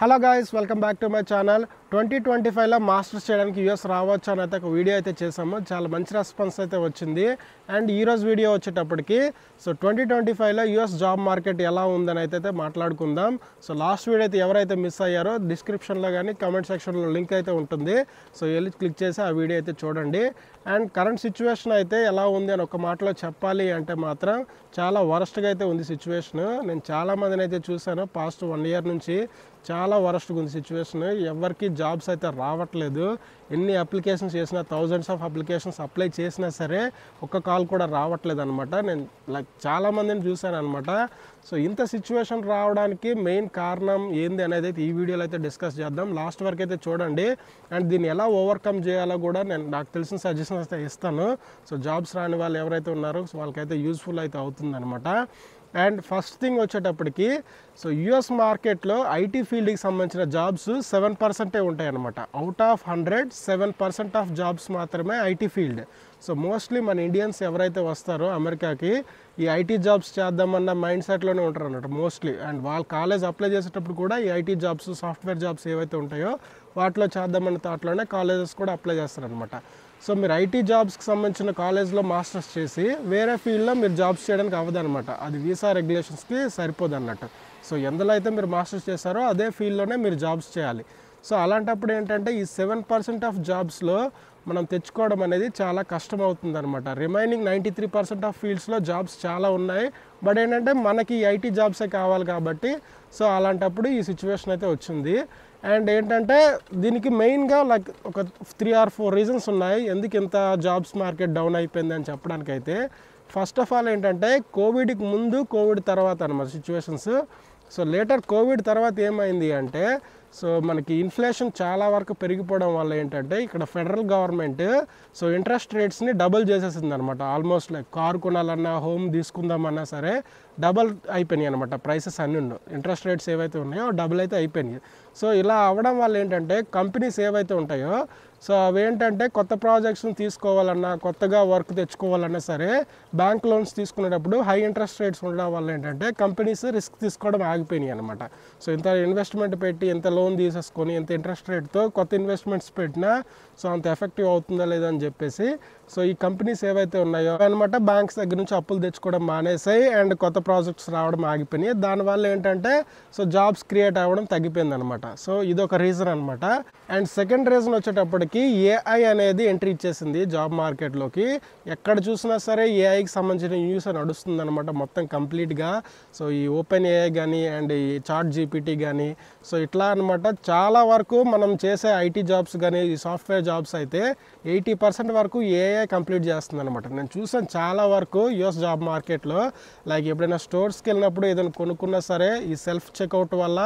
Hello guys, welcome back to my channel. 2025లో masters చేయడానికి US రావచ్చు అని అయితే ఒక వీడియో అయితే చేసాము. చాలా మంచి రెస్పాన్స్ అయితే వచ్చింది. అండ్ ఈరోజు వీడియో వచ్చేటప్పటికి 2025లో యూఎస్ జాబ్ మార్కెట్ ఎలా ఉందని అయితే మాట్లాడుకుందాం. లాస్ట్ వీడియో అయితే ఎవరైతే మిస్ అయ్యారో డిస్క్రిప్షన్లో కానీ కామెంట్ సెక్షన్లో లింక్ అయితే ఉంటుంది. వెళ్ళి క్లిక్ చేసి ఆ వీడియో అయితే చూడండి. అండ్ కరెంట్ సిచ్యువేషన్ అయితే ఎలా ఉంది అని ఒక మాటలో చెప్పాలి అంటే మాత్రం చాలా వరస్ట్గా అయితే ఉంది సిచ్యువేషన్. నేను చాలామందిని అయితే చూశాను. పాస్ట్ 1 ఇయర్ నుంచి చాలా వరస్ట్గా ఉంది సిచ్యువేషన్. ఎవరికి జాబ్స్ అయితే రావట్లేదు. ఎన్ని అప్లికేషన్స్ చేసినా, థౌజండ్స్ ఆఫ్ అప్లికేషన్స్ అప్లై చేసినా సరే ఒక్క కాల్ కూడా రావట్లేదు అనమాట. నేను చాలామందిని చూశాను అనమాట. ఇంత సిచ్యువేషన్ రావడానికి మెయిన్ కారణం ఏంది అనేది అయితే ఈ వీడియోలో అయితే డిస్కస్ చేద్దాం. లాస్ట్ వరకు అయితే చూడండి. అండ్ దీన్ని ఎలా ఓవర్కమ్ చేయాలో కూడా నాకు తెలిసిన సజెషన్స్ అయితే ఇస్తాను. జాబ్స్ రాని వాళ్ళు ఎవరైతే ఉన్నారో వాళ్ళకైతే యూస్ఫుల్ అయితే అవుతుందన్నమాట. అండ్ ఫస్ట్ థింగ్ వచ్చేటప్పటికి యుఎస్ మార్కెట్లో ఐటీ ఫీల్డ్కి సంబంధించిన జాబ్స్ 7% ఉంటాయి అన్నమాట. అవుట్ ఆఫ్ 100 7% ఆఫ్ జాబ్స్ మాత్రమే ఐటీ ఫీల్డ్. మోస్ట్లీ మన ఇండియన్స్ ఎవరైతే వస్తారో అమెరికాకి ఈ ఐటీ జాబ్స్ చేద్దామన్న మైండ్ సెట్లోనే ఉంటారు అన్నమాట మోస్ట్లీ. అండ్ వాళ్ళు కాలేజ్ అప్లై చేసేటప్పుడు కూడా ఈ ఐటీ జాబ్స్, సాఫ్ట్వేర్ జాబ్స్ ఏవైతే ఉంటాయో వాటిలో చేద్దామన్న థాట్లోనే కాలేజెస్ కూడా అప్లై చేస్తారనమాట. మీరు ఐటీ జాబ్స్కి సంబంధించిన కాలేజ్లో మాస్టర్స్ చేసి వేరే ఫీల్డ్లో మీరు జాబ్స్ చేయడానికి అవ్వదన్నమాట. అది వీసా రెగ్యులేషన్స్కి సరిపోదు అన్నట్టు. ఎందులో అయితే మీరు మాస్టర్స్ చేస్తారో అదే ఫీల్డ్లోనే మీరు జాబ్స్ చేయాలి. అలాంటప్పుడు ఏంటంటే ఈ 7% ఆఫ్ జాబ్స్లో మనం తెచ్చుకోవడం అనేది చాలా కష్టం అవుతుంది అనమాట. రిమైనింగ్ 93% ఆఫ్ ఫీల్డ్స్లో జాబ్స్ చాలా ఉన్నాయి. బట్ ఏంటంటే మనకి ఐటీ జాబ్సే కావాలి కాబట్టి అలాంటప్పుడు ఈ సిచ్యువేషన్ అయితే వచ్చింది. అండ్ ఏంటంటే దీనికి మెయిన్గా ఒక 3 or 4 రీజన్స్ ఉన్నాయి ఎందుకు ఇంత జాబ్స్ మార్కెట్ డౌన్ అయిపోయింది అని చెప్పడానికైతే. ఫస్ట్ ఆఫ్ ఆల్ ఏంటంటే కోవిడ్కి ముందు, కోవిడ్ తర్వాత అన్నమాట సిచ్యువేషన్స్. లేటర్ కోవిడ్ తర్వాత ఏమైంది అంటే మనకి ఇన్ఫ్లేషన్ చాలా వరకు పెరిగిపోవడం వల్ల ఏంటంటే ఇక్కడ ఫెడరల్ గవర్నమెంట్ ఇంట్రెస్ట్ రేట్స్ని డబుల్ చేసేసింది అనమాట. ఆల్మోస్ట్ కారు కొనాలన్నా, హోమ్ తీసుకుందామన్నా సరే డబల్ అయిపోయినాయి అనమాట. ప్రైసెస్ అన్నీ ఇంట్రెస్ట్ రేట్స్ ఏవైతే ఉన్నాయో డబుల్ అయితే అయిపోయినాయి. ఇలా అవ్వడం వల్ల ఏంటంటే కంపెనీస్ ఏవైతే ఉంటాయో అవేంటంటే కొత్త ప్రాజెక్ట్స్ని తీసుకోవాలన్నా, కొత్తగా వర్క్ తెచ్చుకోవాలన్నా సరే బ్యాంక్ లోన్స్ తీసుకునేటప్పుడు హై ఇంట్రెస్ట్ రేట్స్ ఉండడం వల్ల ఏంటంటే కంపెనీస్ రిస్క్ తీసుకోవడం ఆగిపోయినాయి అనమాట. ఇంత ఇన్వెస్ట్మెంట్ పెట్టి, ఎంత లోన్ తీసేసుకొని, ఎంత ఇంట్రెస్ట్ రేట్తో కొత్త ఇన్వెస్ట్మెంట్స్ పెట్టినా అంత ఎఫెక్టివ్ అవుతుందా లేదా అని చెప్పేసి ఈ కంపెనీస్ ఏవైతే ఉన్నాయో అనమాట బ్యాంక్స్ దగ్గర నుంచి అప్పులు తెచ్చుకోవడం మానేసాయి. అండ్ కొత్త ప్రాజెక్ట్స్ రావడం ఆగిపోయినాయి. దానివల్ల ఏంటంటే జాబ్స్ క్రియేట్ అవ్వడం తగ్గిపోయింది అనమాట. ఇదొక రీజన్ అనమాట. అండ్ సెకండ్ రీజన్ వచ్చేటప్పటికి ఏఐ అనేది ఎంట్రీ ఇచ్చేసింది జాబ్ మార్కెట్లోకి. ఎక్కడ చూసినా సరే ఏఐకి సంబంధించిన న్యూస్ నడుస్తుంది అనమాట మొత్తం కంప్లీట్గా. ఈ ఓపెన్ ఏఐ కానీ అండ్ ఈ చాట్ జీపీటీ కానీ ఇట్లా అనమాట. చాలా వరకు మనం చేసే ఐటీ జాబ్స్ కానీ, ఈ సాఫ్ట్వేర్ జాబ్స్ అయితే 80% వరకు ఏఐ కంప్లీట్ చేస్తుంది అనమాట. నేను చూసాను చాలా వరకు యూఎస్ జాబ్ మార్కెట్లో. ఎప్పుడైనా స్టోర్స్కి వెళ్ళినప్పుడు ఏదైనా కొనుక్కున్నా సరే ఈ సెల్ఫ్ చెక్అవుట్ వల్ల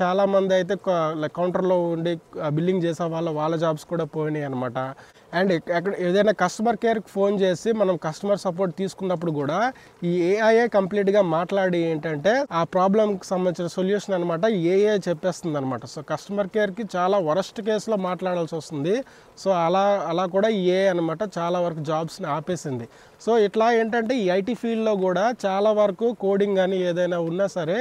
చాలామంది అయితే కౌంటర్లో ఉండి బిల్లింగ్ చేసే వాళ్ళ జాబ్స్ కూడా పోయినాయి అనమాట. అండ్ ఎక్కడ ఏదైనా కస్టమర్ కేర్కి ఫోన్ చేసి మనం కస్టమర్ సపోర్ట్ తీసుకున్నప్పుడు కూడా ఈ ఏఐఏ కంప్లీట్గా మాట్లాడి ఏంటంటే ఆ ప్రాబ్లంకి సంబంధించిన సొల్యూషన్ అనమాట ఏఐ చెప్పేస్తుంది అనమాట. కస్టమర్ కేర్కి చాలా వరస్ట్ కేసులో మాట్లాడాల్సి వస్తుంది. అలా కూడా ఏఐ అనమాట చాలా వరకు జాబ్స్ని ఆపేసింది. ఇట్లా ఏంటంటే ఈ ఐటీ ఫీల్డ్లో కూడా చాలా వరకు కోడింగ్ కానీ ఏదైనా ఉన్నా సరే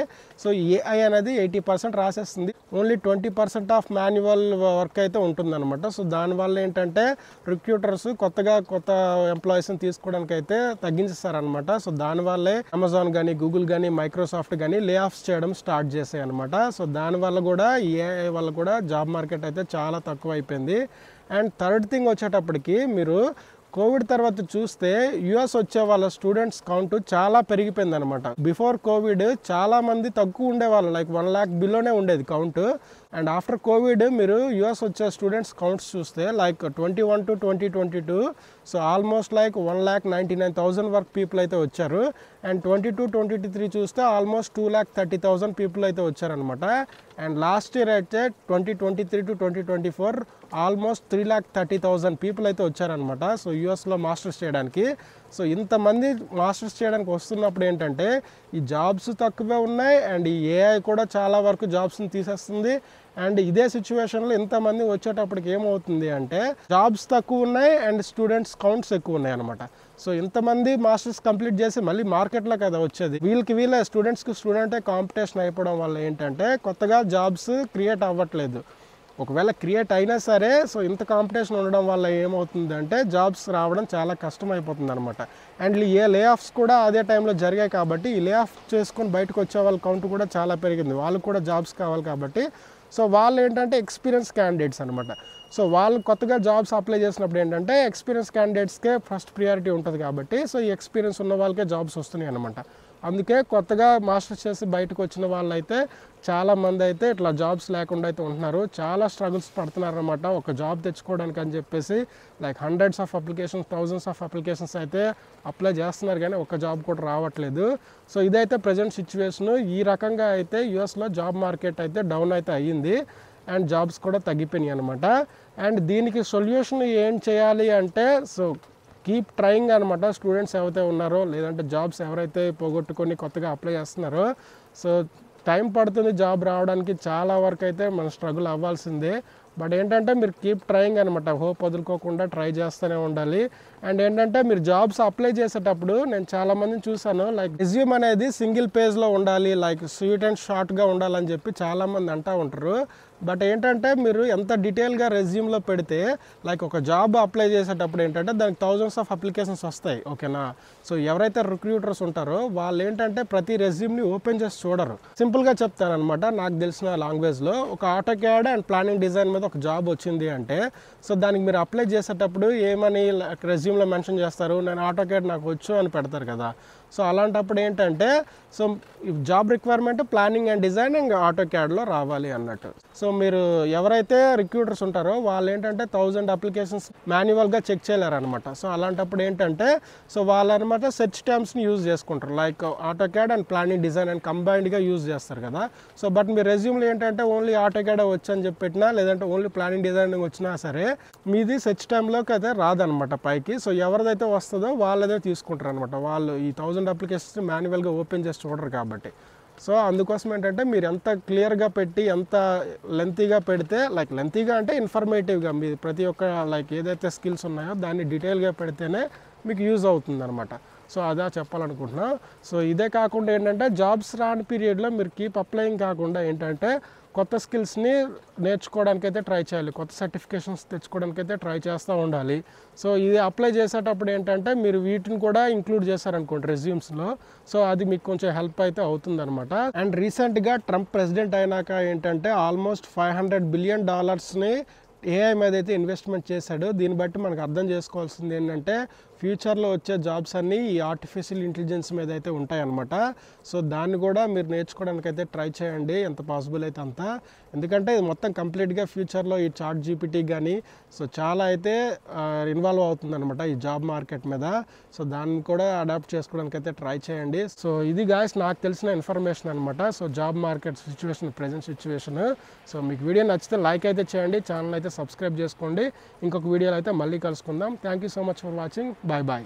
ఏఐ అనేది 80% రాసేస్తుంది. ఓన్లీ 20% ఆఫ్ మాన్యువల్ వర్క్ అయితే ఉంటుందన్నమాట. దానివల్ల ఏంటంటే రిక్రూటర్స్ కొత్త ఎంప్లాయీస్ని తీసుకోవడానికి అయితే తగ్గించేస్తారనమాట. దానివల్లే అమెజాన్ కానీ, గూగుల్ కానీ, మైక్రోసాఫ్ట్ కానీ లే ఆఫ్స్ చేయడం స్టార్ట్ చేసాయి అనమాట. దానివల్ల కూడా ఏఐ వల్ల కూడా జాబ్ మార్కెట్ అయితే చాలా తక్కువ అయిపోయింది. అండ్ థర్డ్ థింగ్ వచ్చేటప్పటికి మీరు కోవిడ్ తర్వాత చూస్తే యుఎస్ వచ్చే వాళ్ళ స్టూడెంట్స్ కౌంట్ చాలా పెరిగిపోయింది అనమాట. బిఫోర్ కోవిడ్ చాలా మంది తక్కువ ఉండేవాళ్ళు, 1 lakh బిలోనే ఉండేది కౌంట్. అండ్ ఆఫ్టర్ కోవిడ్ మీరు యుఎస్ వచ్చే స్టూడెంట్స్ కౌంట్స్ చూస్తే 21 to 2022 ఆల్మోస్ట్ 1,99,000 వరకు పీపుల్ అయితే వచ్చారు. అండ్ 22-23 చూస్తే ఆల్మోస్ట్ 2,30,000 పీపుల్ అయితే వచ్చారనమాట. అండ్ లాస్ట్ ఇయర్ అయితే 2023 to 2024 ఆల్మోస్ట్ 3,30,000 పీపుల్ అయితే వచ్చారనమాట. సో యూఎస్లో మాస్టర్స్ చేయడానికి. సో ఇంతమంది మాస్టర్స్ చేయడానికి వస్తున్నప్పుడు ఏంటంటే ఈ జాబ్స్ తక్కువే ఉన్నాయి అండ్ ఈ ఏఐ కూడా చాలా వరకు జాబ్స్ని తీసేస్తుంది. అండ్ ఇదే సిచ్యువేషన్లో ఇంతమంది వచ్చేటప్పటికి ఏమవుతుంది అంటే జాబ్స్ తక్కువ ఉన్నాయి అండ్ స్టూడెంట్స్ కౌంట్స్ ఎక్కువ ఉన్నాయి అనమాట. సో ఇంతమంది మాస్టర్స్ కంప్లీట్ చేసి మళ్ళీ మార్కెట్లో కదా వచ్చేది, వీళ్ళే స్టూడెంట్స్కి స్టూడెంటే కాంపిటీషన్ అయిపోవడం వల్ల ఏంటంటే కొత్తగా జాబ్స్ క్రియేట్ అవ్వట్లేదు. ఒకవేళ క్రియేట్ అయినా సరే సో ఇంత కాంపిటీషన్ ఉండడం వల్ల ఏమవుతుందంటే జాబ్స్ రావడం చాలా కష్టం అయిపోతుంది అనమాట. అండ్ ఏ లే ఆఫ్స్ కూడా అదే టైంలో జరిగాయి కాబట్టి ఈ లే ఆఫ్ చేసుకొని బయటకు వచ్చే వాళ్ళ కౌంట్ కూడా చాలా పెరిగింది. వాళ్ళకు కూడా జాబ్స్ కావాలి కాబట్టి సో వాళ్ళు ఏంటంటే ఎక్స్పీరియన్స్ క్యాండిడేట్స్ అనమాట. సో వాళ్ళు కొత్తగా జాబ్స్ అప్లై చేసినప్పుడు ఏంటంటే ఎక్స్పీరియన్స్ క్యాండిడేట్స్కే ఫస్ట్ ప్రియారిటీ ఉంటుంది కాబట్టి సో ఈ ఎక్స్పీరియన్స్ ఉన్న వాళ్ళకే జాబ్స్ వస్తున్నాయి అనమాట. అందుకే కొత్తగా మాస్టర్స్ చేసి బయటకు వచ్చిన వాళ్ళైతే చాలామంది అయితే ఇట్లా జాబ్స్ లేకుండా అయితే ఉంటున్నారు. చాలా స్ట్రగుల్స్ పడుతున్నారు అనమాట ఒక జాబ్ తెచ్చుకోవడానికి అని చెప్పేసి. Like hundreds of applications, thousands of applications అయితే అప్లై చేస్తున్నారు కానీ ఒక జాబ్ కూడా రావట్లేదు. సో ఇదైతే ప్రజెంట్ సిచ్యువేషన్. ఈ రకంగా అయితే యూఎస్లో జాబ్ మార్కెట్ అయితే డౌన్ అయితే అయ్యింది అండ్ జాబ్స్ కూడా తగ్గిపోయినాయి అనమాట. అండ్ దీనికి సొల్యూషన్ ఏం చేయాలి అంటే సో కీప్ ట్రయింగ్ అనమాట. స్టూడెంట్స్ ఎవరైతే ఉన్నారో లేదంటే జాబ్స్ ఎవరైతే పోగొట్టుకొని కొత్తగా అప్లై చేస్తున్నారో సో టైం పడుతుంది జాబ్ రావడానికి, చాలా వరకు అయితే మనం స్ట్రగుల్ అవ్వాల్సిందే. బట్ ఏంటంటే మీరు కీప్ ట్రయింగ్ అనమాట, హోప్ వదులుకోకుండా ట్రై చేస్తూనే ఉండాలి. అండ్ ఏంటంటే మీరు జాబ్స్ అప్లై చేసేటప్పుడు నేను చాలామందిని చూసాను లైక్ రెజ్యూమ్ అనేది సింగిల్ పేజ్లో ఉండాలి, లైక్ స్వీట్ అండ్ షార్ట్గా ఉండాలని చెప్పి చాలామంది అంటూ ఉంటారు. బట్ ఏంటంటే మీరు ఎంత డీటెయిల్గా రెజ్యూమ్లో పెడితే లైక్ ఒక జాబ్ అప్లై చేసేటప్పుడు ఏంటంటే దానికి థౌజండ్స్ ఆఫ్ అప్లికేషన్స్ వస్తాయి, ఓకేనా. సో ఎవరైతే రిక్రూటర్స్ ఉంటారో వాళ్ళు ఏంటంటే ప్రతి రెజ్యూమ్ని ఓపెన్ చేసి చూడరు. సింపుల్గా చెప్తాను అనమాట, నాకు తెలిసిన లాంగ్వేజ్లో ఒక ఆటోక్యాడ్ అండ్ ప్లానింగ్ డిజైన్ మీద ఒక జాబ్ వచ్చింది అంటే సో దానికి మీరు అప్లై చేసేటప్పుడు ఏమని రెజ్యూమ్లో మెన్షన్ చేస్తారు, నేను ఆటోక్యాడ్ నాకు వచ్చు అని పెడతారు కదా. సో అలాంటప్పుడు ఏంటంటే so job requirement planning and design ఇంకా ఆటోక్యాడ్లో రావాలి అన్నట్టు. సో మీరు ఎవరైతే రిక్రూటర్స్ ఉంటారో వాళ్ళు ఏంటంటే 1000 అప్లికేషన్స్ మాన్యువల్గా చెక్ చేయలేరనమాట. సో అలాంటప్పుడు ఏంటంటే సో వాళ్ళు అనమాట సెర్చ్ టర్మ్స్ని యూజ్ చేసుకుంటారు, like AutoCAD and planning design and కంబైన్డ్గా యూజ్ చేస్తారు కదా. సో బట్ మీ రెజ్యూమ్లో ఏంటంటే ఓన్లీ ఆటోక్యాడ్ వచ్చని చెప్పి పెట్టినా లేదంటే ఓన్లీ ప్లానింగ్ డిజైనింగ్ వచ్చినా సరే మీది సెర్చ్ టైంలోకి అయితే రాదనమాట పైకి. సో ఎవరిదైతే వస్తుందో వాళ్ళదే తీసుకుంటారు అనమాట. వాళ్ళు ఈ 1000 అప్లికేషన్స్ మాన్యువల్గా ఓపెన్ చేసి చూడరు కాబట్టి. సో అందుకోసం ఏంటంటే మీరు ఎంత క్లియర్గా పెట్టి ఎంత లెంతీగా పెడితే, లైక్ లెంతీగా అంటే ఇన్ఫర్మేటివ్గా మీ ప్రతి ఒక్క లైక్ ఏదైతే స్కిల్స్ ఉన్నాయో దాన్ని డీటెయిల్గా పెడితేనే మీకు యూజ్ అవుతుంది అనమాట. సో అదా చెప్పాలనుకుంటున్నా. సో ఇదే కాకుండా ఏంటంటే జాబ్స్ రాని పీరియడ్లో మీరు కీప్ అప్లయింగ్ కాకుండా ఏంటంటే కొత్త స్కిల్స్ని నేర్చుకోవడానికి అయితే ట్రై చేయాలి, కొత్త సర్టిఫికేషన్స్ తెచ్చుకోవడానికి అయితే ట్రై చేస్తూ ఉండాలి. సో ఇది అప్లై చేసేటప్పుడు ఏంటంటే మీరు వీటిని కూడా ఇంక్లూడ్ చేశారనుకోండి రెజ్యూమ్స్లో, సో అది మీకు కొంచెం హెల్ప్ అయితే అవుతుందన్నమాట. అండ్ రీసెంట్గా ట్రంప్ ప్రెసిడెంట్ అయినాక ఏంటంటే ఆల్మోస్ట్ $500 బిలియన్ ఏఐ మీద అయితే ఇన్వెస్ట్మెంట్ చేశాడు. దీన్ని బట్టి మనకు అర్థం చేసుకోవాల్సింది ఏంటంటే ఫ్యూచర్లో వచ్చే జాబ్స్ అన్నీ ఈ ఆర్టిఫిషియల్ ఇంటెలిజెన్స్ మీద అయితే ఉంటాయన్నమాట. సో దాన్ని కూడా మీరు నేర్చుకోవడానికి అయితే ట్రై చేయండి ఎంత పాసిబుల్ అయితే అంత. ఎందుకంటే ఇది మొత్తం కంప్లీట్గా ఫ్యూచర్లో ఈ చాట్ జీపీటీ కానీ సో చాలా అయితే ఇన్వాల్వ్ అవుతుందన్నమాట ఈ జాబ్ మార్కెట్ మీద. సో దాన్ని కూడా అడాప్ట్ చేసుకోవడానికి అయితే ట్రై చేయండి. సో ఇది గాయస్ నాకు తెలిసిన ఇన్ఫర్మేషన్ అనమాట. So job market situation, present situation. So మీకు వీడియో నచ్చితే లైక్ అయితే చేయండి, ఛానల్ అయితే సబ్స్క్రైబ్ చేసుకోండి. ఇంకొక వీడియోలో అయితే మళ్ళీ కలుసుకుందాం. Thank you so much for watching. Bye bye.